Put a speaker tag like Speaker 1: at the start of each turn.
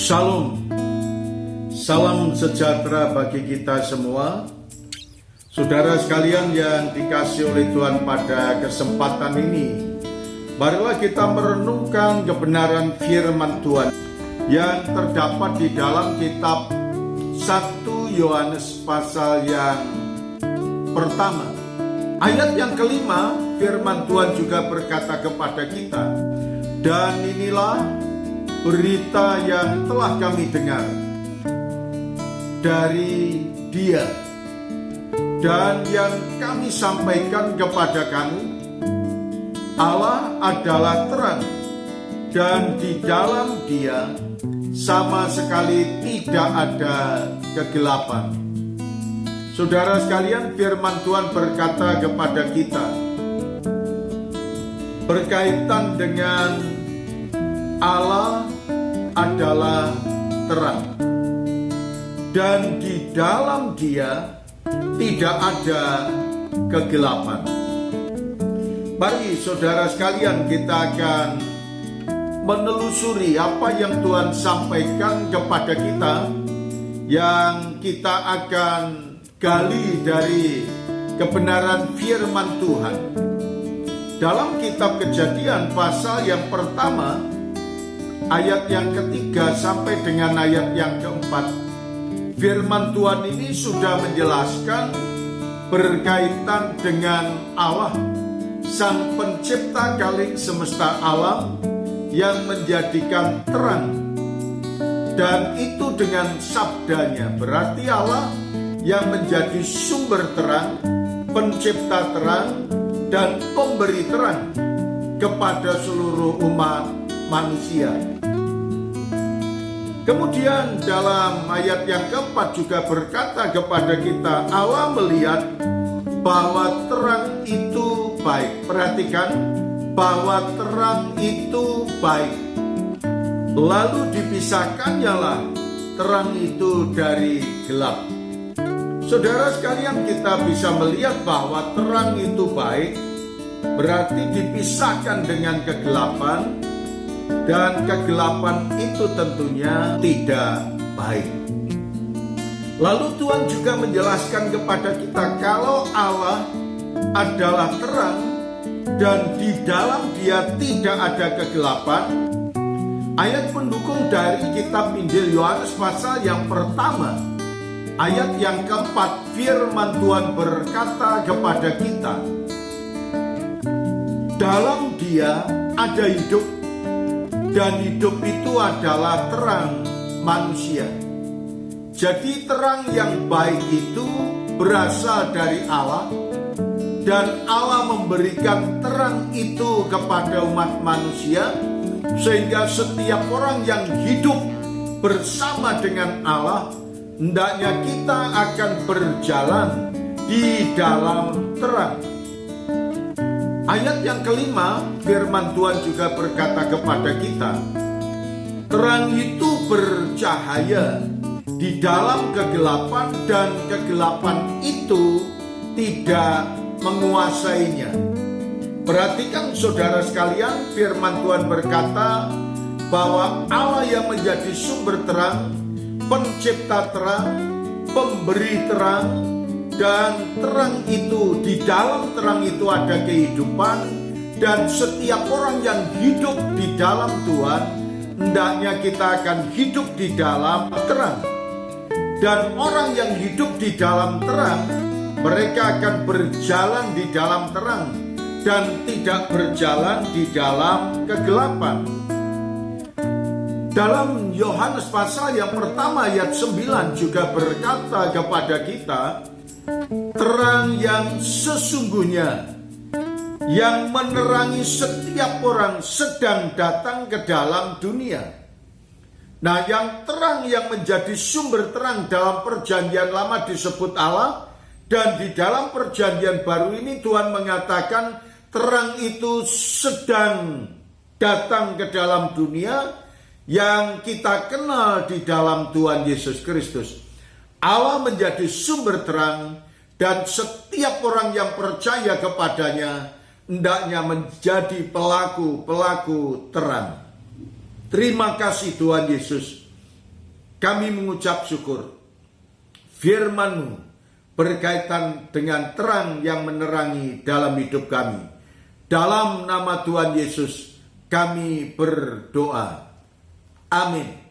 Speaker 1: Shalom, salam sejahtera bagi kita semua. Saudara sekalian yang dikasihi oleh Tuhan, pada kesempatan ini marilah kita merenungkan kebenaran firman Tuhan yang terdapat di dalam kitab 1 Yohanes pasal yang pertama. Ayat yang kelima, firman Tuhan juga berkata kepada kita, "Dan inilah berita yang telah kami dengar dari Dia dan yang kami sampaikan kepada kamu, Allah adalah terang, dan di dalam Dia sama sekali tidak ada kegelapan." Saudara sekalian, firman Tuhan berkata kepada kita berkaitan dengan Allah adalah terang, dan di dalam Dia tidak ada kegelapan. Mari saudara sekalian, kita akan menelusuri apa yang Tuhan sampaikan kepada kita, yang kita akan gali dari kebenaran firman Tuhan. Dalam kitab Kejadian pasal yang pertama, ayat yang ketiga sampai dengan ayat yang keempat, firman Tuhan ini sudah menjelaskan berkaitan dengan Allah, Sang Pencipta Kalik Semesta Alam, yang menjadikan terang, dan itu dengan sabdanya. Berarti Allah yang menjadi sumber terang, pencipta terang, dan pemberi terang kepada seluruh umat manusia. Kemudian dalam ayat yang keempat juga berkata kepada kita, Allah melihat bahwa terang itu baik. Perhatikan, bahwa terang itu baik. Lalu dipisahkannya lah terang itu dari gelap. Saudara sekalian, kita bisa melihat bahwa terang itu baik, berarti dipisahkan dengan kegelapan, dan kegelapan itu tentunya tidak baik. Lalu Tuhan juga menjelaskan kepada kita kalau Allah adalah terang dan di dalam Dia tidak ada kegelapan. Ayat pendukung dari kitab Injil Yohanes pasal yang pertama, ayat yang keempat, firman Tuhan berkata kepada kita, dalam Dia ada hidup, dan hidup itu adalah terang manusia. Jadi terang yang baik itu berasal dari Allah, dan Allah memberikan terang itu kepada umat manusia, sehingga setiap orang yang hidup bersama dengan Allah, hendaknya kita akan berjalan di dalam terang. Ayat yang kelima, firman Tuhan juga berkata kepada kita, terang itu bercahaya di dalam kegelapan, dan kegelapan itu tidak menguasainya. Perhatikan saudara sekalian, firman Tuhan berkata bahwa Allah yang menjadi sumber terang, pencipta terang, pemberi terang, dan terang itu, di dalam terang itu ada kehidupan, dan setiap orang yang hidup di dalam Tuhan, hendaknya kita akan hidup di dalam terang. Dan orang yang hidup di dalam terang, mereka akan berjalan di dalam terang dan tidak berjalan di dalam kegelapan. Dalam Yohanes pasal yang pertama ayat 9 juga berkata kepada kita, terang yang sesungguhnya yang menerangi setiap orang sedang datang ke dalam dunia. Nah, yang terang yang menjadi sumber terang dalam perjanjian lama disebut Allah, dan di dalam perjanjian baru ini Tuhan mengatakan terang itu sedang datang ke dalam dunia, yang kita kenal di dalam Tuhan Yesus Kristus. Allah menjadi sumber terang, dan setiap orang yang percaya kepadanya hendaknya menjadi pelaku-pelaku terang. Terima kasih Tuhan Yesus. kami mengucap syukur. Firman-Mu berkaitan dengan terang yang menerangi dalam hidup kami. Dalam nama Tuhan Yesus kami berdoa. Amin.